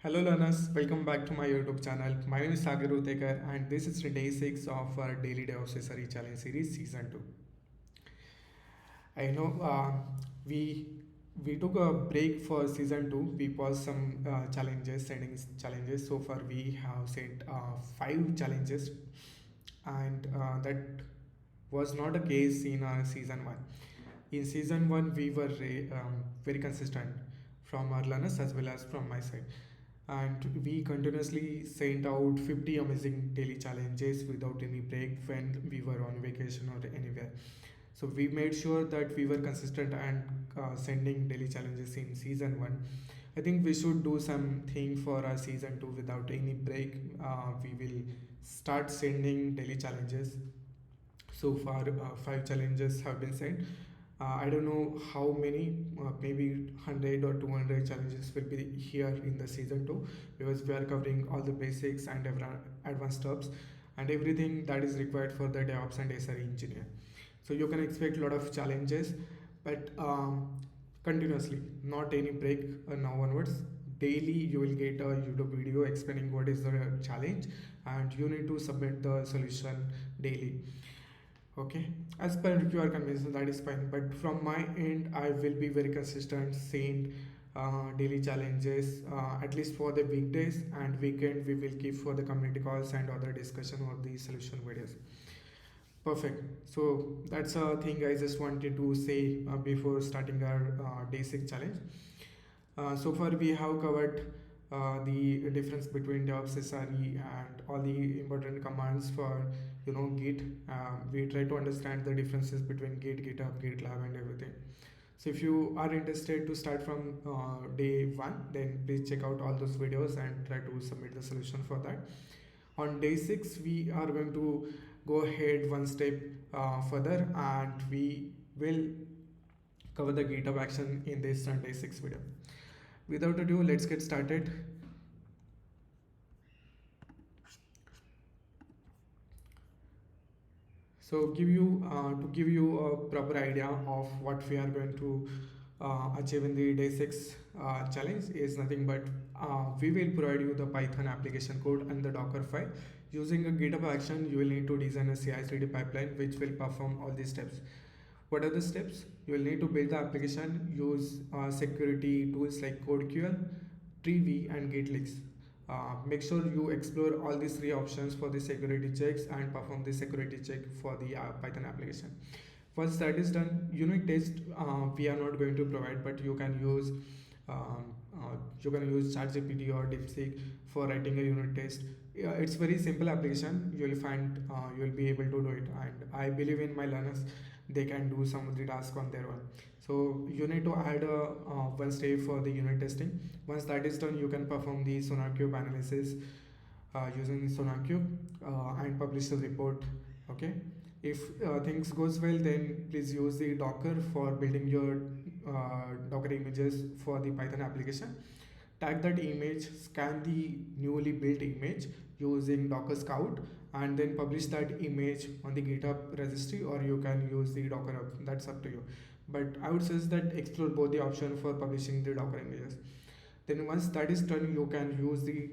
Hello learners, welcome back to my YouTube channel. My name is Sagar.Utekar and this is day 6 of our daily DevOps SRE challenge series season 2. I know we we took a break for season 2. We paused some sending challenges. So far we have sent 5 challenges and that was not a case in season 1. In season 1 we were very consistent from our learners as well as from my side, and we continuously sent out 50 amazing daily challenges without any break when we were on vacation or anywhere. So we made sure that we were consistent and sending daily challenges in season 1. I think we should do something for our season 2 without any break. We will start sending daily challenges. So far 5 challenges have been sent. I don't know how many, maybe 100 or 200 challenges will be here in the season 2, because we are covering all the basics and advanced steps and everything that is required for the DevOps and SRE engineer. So you can expect a lot of challenges, but continuously, not any break now onwards. Daily you will get a YouTube video explaining what is the challenge, and you need to submit the solution daily. Okay, as per if you are convinced, that is fine, but from my end I will be very consistent, send daily challenges at least for the weekdays, and weekend we will keep for the community calls and other discussion or the solution videos. Perfect. So that's a thing I just wanted to say before starting our day 6 challenge. So far we have covered the difference between DevOps SRE and all the important commands for Git. We try to understand the differences between Git, GitHub, GitLab and everything. So if you are interested to start from day 1, then please check out all those videos and try to submit the solution for that. On day 6 we are going to go ahead one step further, and we will cover the GitHub action in this day 6 video. Without ado, let's get started. So give you to give you a proper idea of what we are going to achieve in the day 6 challenge is nothing but we will provide you the Python application code and the Docker file. Using a GitHub action, you will need to design a CI/CD pipeline which will perform all these steps. What are the steps? You will need to build the application, use security tools like CodeQL, Tree and GitLeaks. Make sure you explore all these 3 options for the security checks and perform the security check for the Python application. Once that is done, unit test we are not going to provide, but you can use ChatGPT or DeepSeek for writing a unit test. It's very simple application. You will find you will be able to do it, and I believe in my learners, they can do some of the tasks on their own. So you need to add a one step for the unit testing. Once that is done, you can perform the SonarQube analysis using SonarQube and publish the report. Okay, if things goes well, then please use the Docker for building your Docker images for the Python application. Tag that image, scan the newly built image using Docker Scout, and then publish that image on the GitHub registry, or you can use the Docker Hub. That's up to you, but I would suggest that explore both the option for publishing the Docker images. Then once that is done, you can use the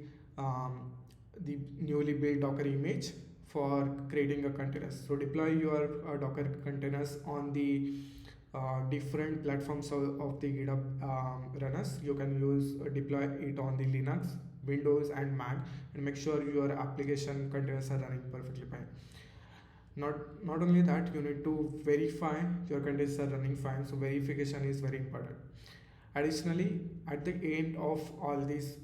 newly built Docker image for creating a containers. So deploy your Docker containers on the different platforms of the GitHub runners. You can use deploy it on the Linux, Windows and Mac, and make sure your application containers are running perfectly fine. Not only that, you need to verify your containers are running fine, so verification is very important. Additionally, at the end of all these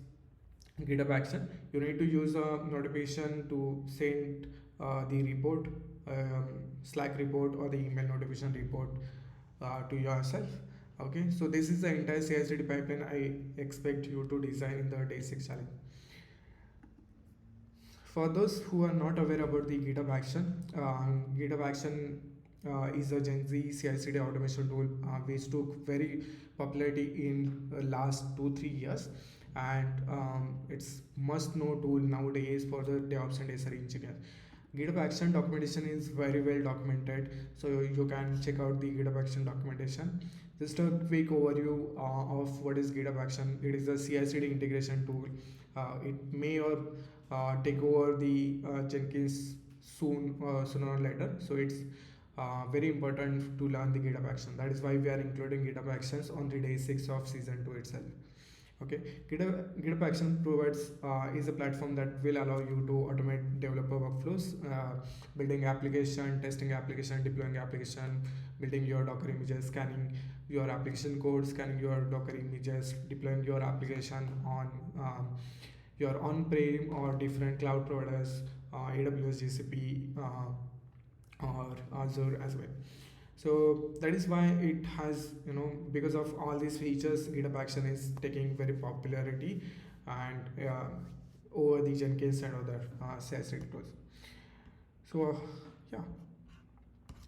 GitHub action, you need to use a notification to send the report, Slack report or the email notification report to yourself. Okay, so this is the entire CI/CD pipeline I expect you to design in the day 6 challenge. For those who are not aware about the GitHub action, GitHub action is a Gen Z CI/CD automation tool which took very popularity in last 2-3 years, and it's must-know tool nowadays for the DevOps and SRE engineer. GitHub action documentation is very well documented, so you can check out the GitHub action documentation. Just a quick overview of what is GitHub Action. It is a CI/CD integration tool. It may or take over the Jenkins sooner or later. So it's very important to learn the GitHub Action. That is why we are including GitHub Actions on the day 6 of season 2 itself. Okay, GitHub Action provides is a platform that will allow you to automate developer workflows, building application, testing application, deploying application, building your Docker images, scanning your application code, scanning your Docker images, deploying your application on your on-prem or different cloud providers, AWS, GCP, or Azure as well. So that is why it has, because of all these features, GitHub Action is taking very popularity and over the Jenkins and other CI/CD tools. So yeah,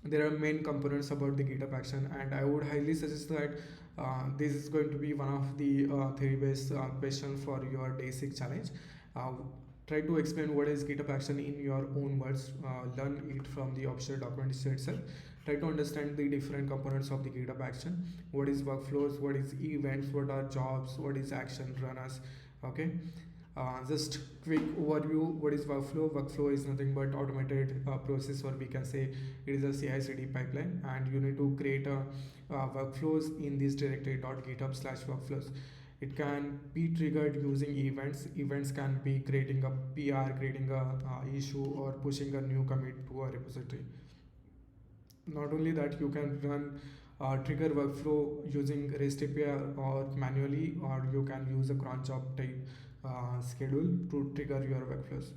there are main components about the GitHub Action, and I would highly suggest that this is going to be one of the theory-based questions for your day 6 challenge. Uh, Try to explain what is GitHub Action in your own words. Learn it from the official documentation itself. Try to understand the different components of the GitHub Action. What is workflows? What is events? What are jobs? What is action runners? Okay. Just quick overview. What is workflow? Workflow is nothing but automated process, or we can say it is a CI/CD pipeline, and you need to create a workflows in this directory .github/workflows. It can be triggered using events. Events can be creating a PR, creating a issue, or pushing a new commit to a repository. Not only that, you can run trigger workflow using REST API or manually, or you can use a cron job type schedule to trigger your workflows.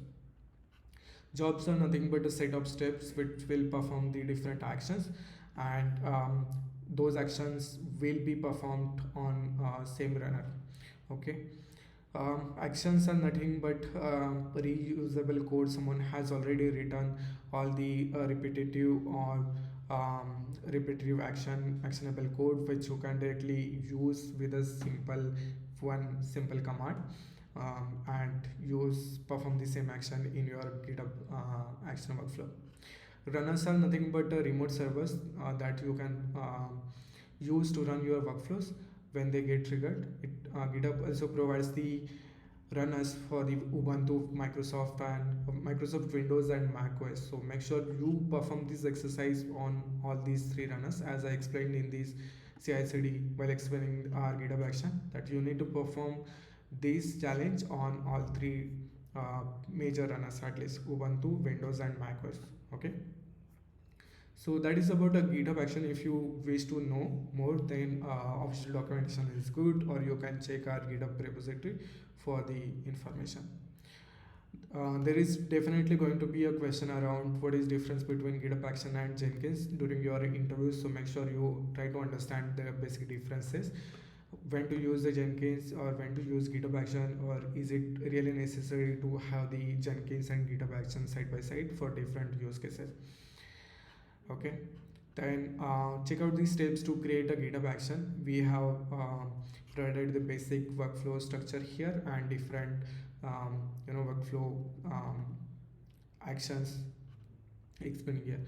Jobs are nothing but a set of steps which will perform the different actions, and those actions will be performed on same runner. Okay. Actions are nothing but reusable code. Someone has already written all the repetitive or repetitive actionable code, which you can directly use with a simple command, and use perform the same action in your GitHub action workflow. Runners are nothing but remote servers that you can use to run your workflows when they get triggered. GitHub also provides the runners for the Ubuntu, Microsoft Windows and Mac OS. So make sure you perform this exercise on all these three runners, as I explained in this CI/CD while explaining our GitHub action, that you need to perform this challenge on all three major runners, at least Ubuntu, Windows and Mac OS. Okay. So that is about a GitHub action. If you wish to know more, then official documentation is good, or you can check our GitHub repository for the information. There is definitely going to be a question around what is difference between GitHub Action and Jenkins during your interviews. So make sure you try to understand the basic differences. When to use the Jenkins or when to use GitHub Action, or is it really necessary to have the Jenkins and GitHub Action side by side for different use cases? Okay. Then check out the steps to create a GitHub action. We have provided the basic workflow structure here and different workflow actions explained here.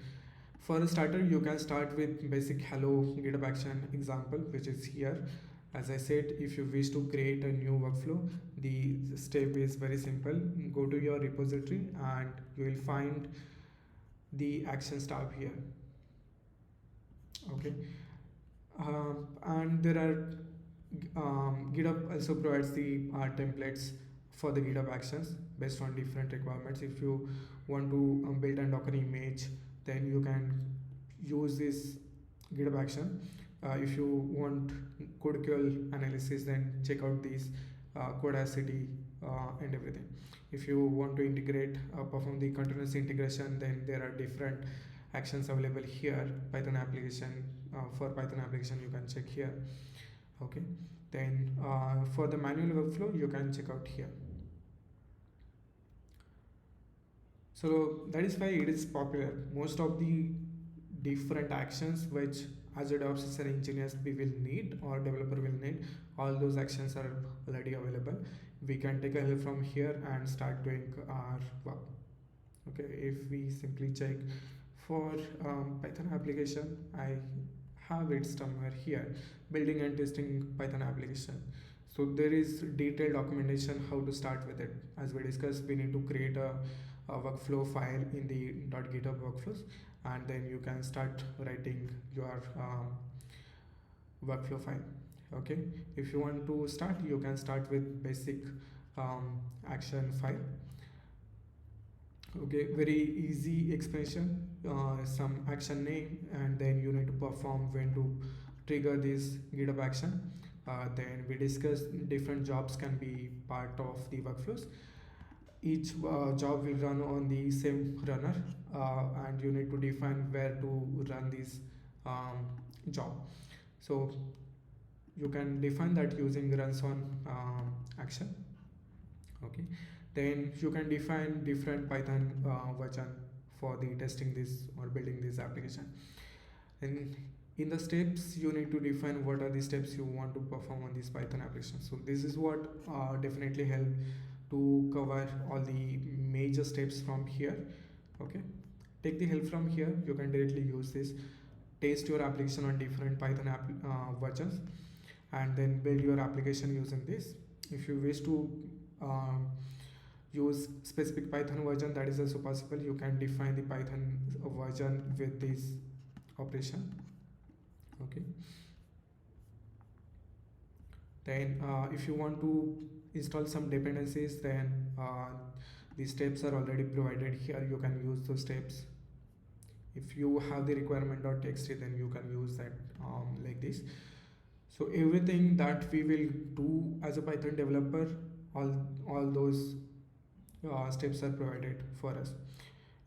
For a starter, you can start with basic hello GitHub action example, which is here. As I said, if you wish to create a new workflow, the step is very simple. Go to your repository and you will find the actions tab here. Okay. And there are GitHub also provides the templates for the GitHub actions based on different requirements. If you want to build a Docker image, then you can use this GitHub action. If you want code analysis, then check out these Codacity and everything. If you want to integrate, perform the continuous integration, then there are different actions available here. Python application, for Python application you can check here. Okay. Then for the manual workflow you can check out here. So that is why it is popular. Most of the different actions which as a DevOps SRE engineers we will need or developer will need, all those actions are already available. We can take a help from here and start doing our work. Okay, if we simply check for Python application, I have it somewhere here, building and testing Python application. So there is detailed documentation how to start with it. As we discussed, we need to create a workflow file in the .github workflows, and then you can start writing your workflow file. Okay, if you want to start, you can start with basic action file. Okay, very easy explanation. Some action name, and then you need to perform when to trigger this GitHub action. Then we discuss different jobs can be part of the workflows. Each job will run on the same runner, and you need to define where to run this job. So you can define that using runs on action. Okay, then you can define different Python version for the testing this or building this application. And in the steps, you need to define what are the steps you want to perform on this Python application. So this is what definitely help to cover all the major steps from here. Okay, take the help from here. You can directly use this, test your application on different Python versions, and then build your application using this. If you wish to use specific Python version, that is also possible. You can define the Python version with this operation. Okay, then if you want to install some dependencies, then the steps are already provided here. You can use those steps. If you have the requirement.txt, then you can use that like this. So everything that we will do as a Python developer, all those steps are provided for us.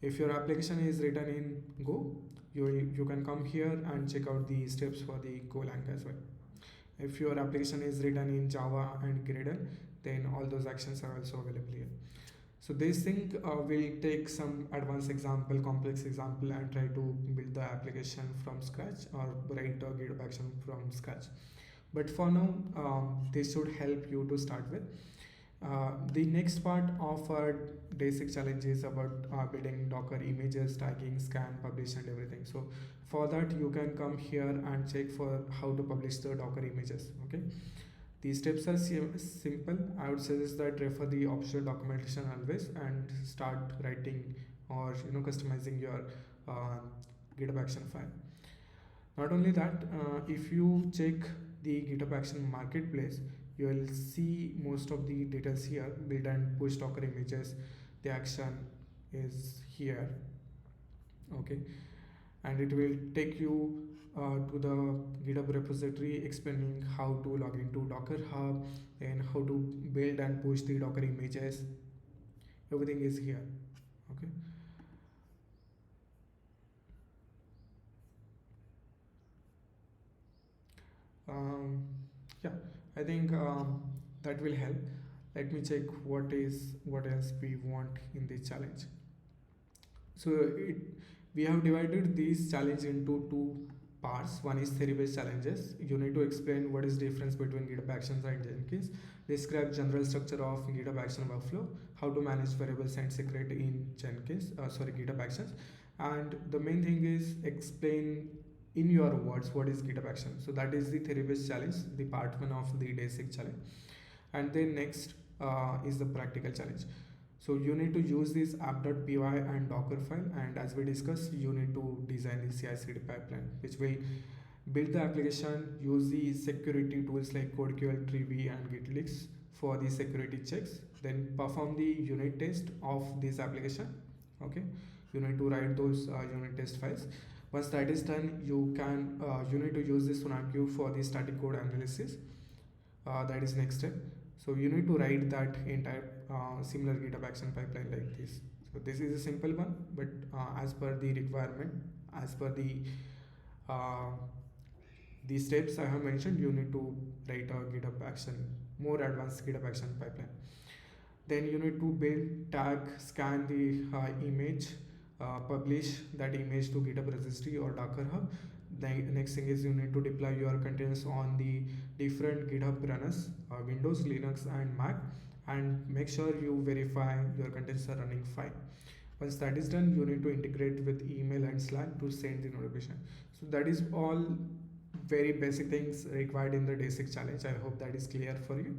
If your application is written in Go, you can come here and check out the steps for the Golang as well. If your application is written in Java and Gradle, then all those actions are also available here. So this thing will take some advanced example, complex example, and try to build the application from scratch or write a GitHub action from scratch. But for now, this should help you to start with. The next part of our Day6 challenge is about building Docker images, tagging, scan, publish, and everything. So for that, you can come here and check for how to publish the Docker images. Okay, these steps are simple. I would suggest that refer the optional documentation always and start writing or customizing your GitHub action file. Not only that, if you check the GitHub action marketplace, you will see most of the details here. Build and push Docker images, the action is here. Okay, and it will take you to the GitHub repository explaining how to log into Docker Hub and how to build and push the Docker images. Everything is here. Okay, yeah, I think that will help. Let me check what else we want in this challenge. So we have divided this challenge into two parts. One is theory-based challenges. You need to explain what is difference between GitHub Actions and Jenkins. Describe general structure of GitHub Action workflow. How to manage variables and secret in GitHub Actions. And the main thing is explain in your words what is GitHub Action. So that is the theory-based challenge, the part 1 of the Day6 challenge. And then next is the practical challenge. So you need to use this app.py and Docker file, and as we discussed, you need to design the CI/CD pipeline, which will build the application, use the security tools like CodeQL, Trivy, and Gitlix for the security checks, then perform the unit test of this application. Okay, you need to write those unit test files. Once that is done, you need to use this SonarQube for the static code analysis. That is next step. So you need to write that entire similar GitHub action pipeline like this. So this is a simple one, but as per the requirement, as per the steps I have mentioned, you need to write a GitHub action, more advanced GitHub action pipeline. Then you need to build, tag, scan the image, publish that image to GitHub registry or Docker Hub. The next thing is you need to deploy your containers on the different GitHub runners, Windows, Linux, and Mac, and make sure you verify your containers are running fine. Once that is done, you need to integrate with email and Slack to send the notification. So that is all very basic things required in the Day6 challenge. I hope that is clear for you.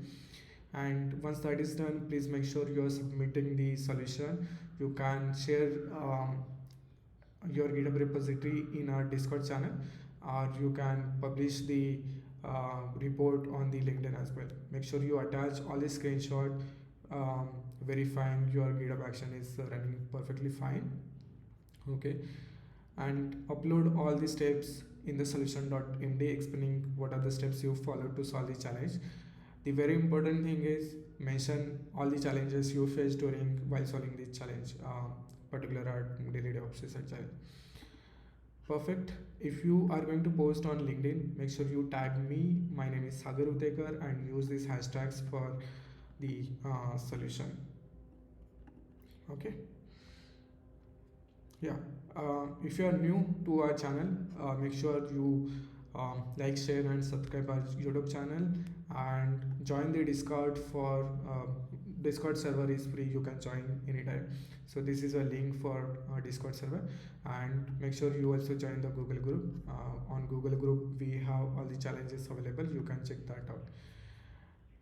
And once that is done, please make sure you are submitting the solution. You can share your GitHub repository in our Discord channel, or you can publish the report on the LinkedIn as well. Make sure you attach all the screenshot verifying your GitHub action is running perfectly fine. Okay, and upload all the steps in the solution.md explaining what are the steps you followed to solve the challenge. The very important thing is mention all the challenges you faced during while solving the challenge, particular at daily DevOps SRE challenge. Perfect. If you are going to post on LinkedIn, make sure you tag me. My name is Sagar.Utekar and use these hashtags for the solution. Okay. Yeah. If you are new to our channel, make sure you like, share, and subscribe our YouTube channel, and join the Discord for Discord server is free. You can join anytime. So this is a link for Discord server, and make sure you also join the Google group. On Google group, we have all the challenges available. You can check that out.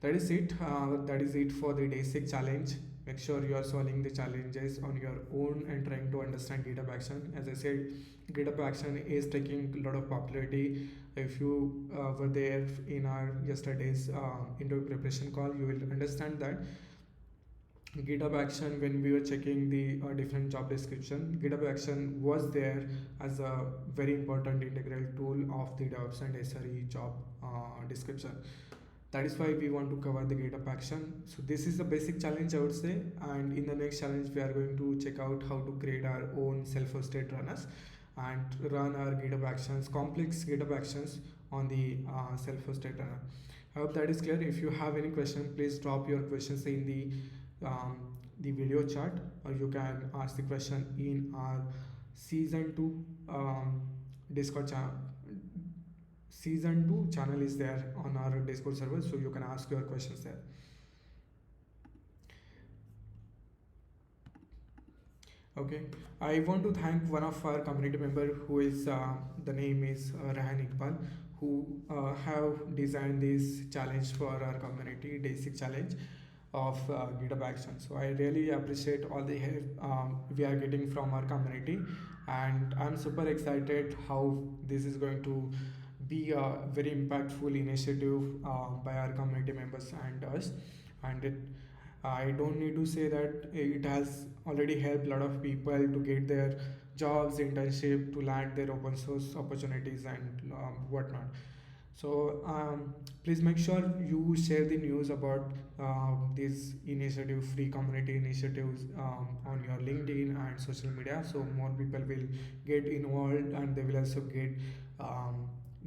That is it. That is it for the Day6 challenge. Make sure you are solving the challenges on your own and trying to understand GitHub Action. As I said, GitHub Action is taking a lot of popularity. If you were there in our yesterday's interview preparation call, you will understand that GitHub Action, when we were checking the different job description, GitHub Action was there as a very important integral tool of the DevOps and SRE job description. That is why we want to cover the GitHub action. So this is the basic challenge, I would say, and in the next challenge we are going to check out how to create our own self-hosted runners and run our GitHub actions, complex GitHub actions on the self-hosted runner. I hope that is clear. If you have any question, please drop your questions in the video chat, or you can ask the question in our season 2 Discord channel. Season 2 channel is there on our Discord server, so you can ask your questions there. Okay, I want to thank one of our community member who is the name is Rehan Iqbal, who have designed this challenge for our community, Day6 challenge of GitHub Action. So I really appreciate all the help we are getting from our community, and I'm super excited how this is going to be a very impactful initiative by our community members and us. And I don't need to say that it has already helped a lot of people to get their jobs, internship, to land their open source opportunities and whatnot. So please make sure you share the news about this initiative, free community initiatives on your LinkedIn and social media, so more people will get involved and they will also get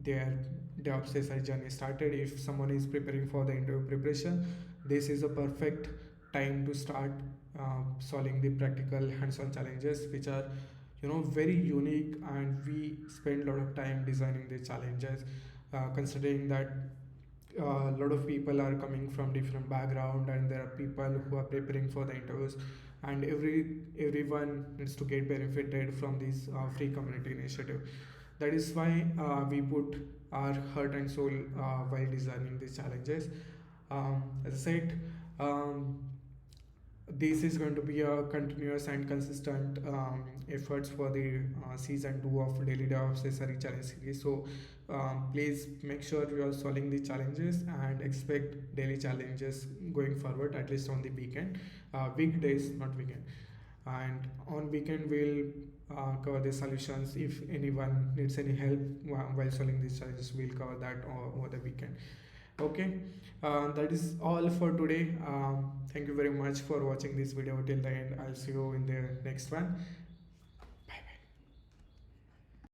their DevOps SRE journey started. If someone is preparing for the interview preparation, this is a perfect time to start solving the practical hands-on challenges, which are very unique, and we spend a lot of time designing the challenges, considering that a lot of people are coming from different background, and there are people who are preparing for the interviews, and everyone needs to get benefited from this free community initiative. That is why we put our heart and soul while designing these challenges. As I said, this is going to be a continuous and consistent efforts for the season 2 of Daily DevOps SRE challenge series. So please make sure you are solving the challenges and expect daily challenges going forward, at least on the weekend, weekdays, not weekend. And on weekend we'll cover the solutions. If anyone needs any help while solving these challenges, we'll cover that over the weekend. Okay, that is all for today. Thank you very much for watching this video till the end. I'll see you in the next one,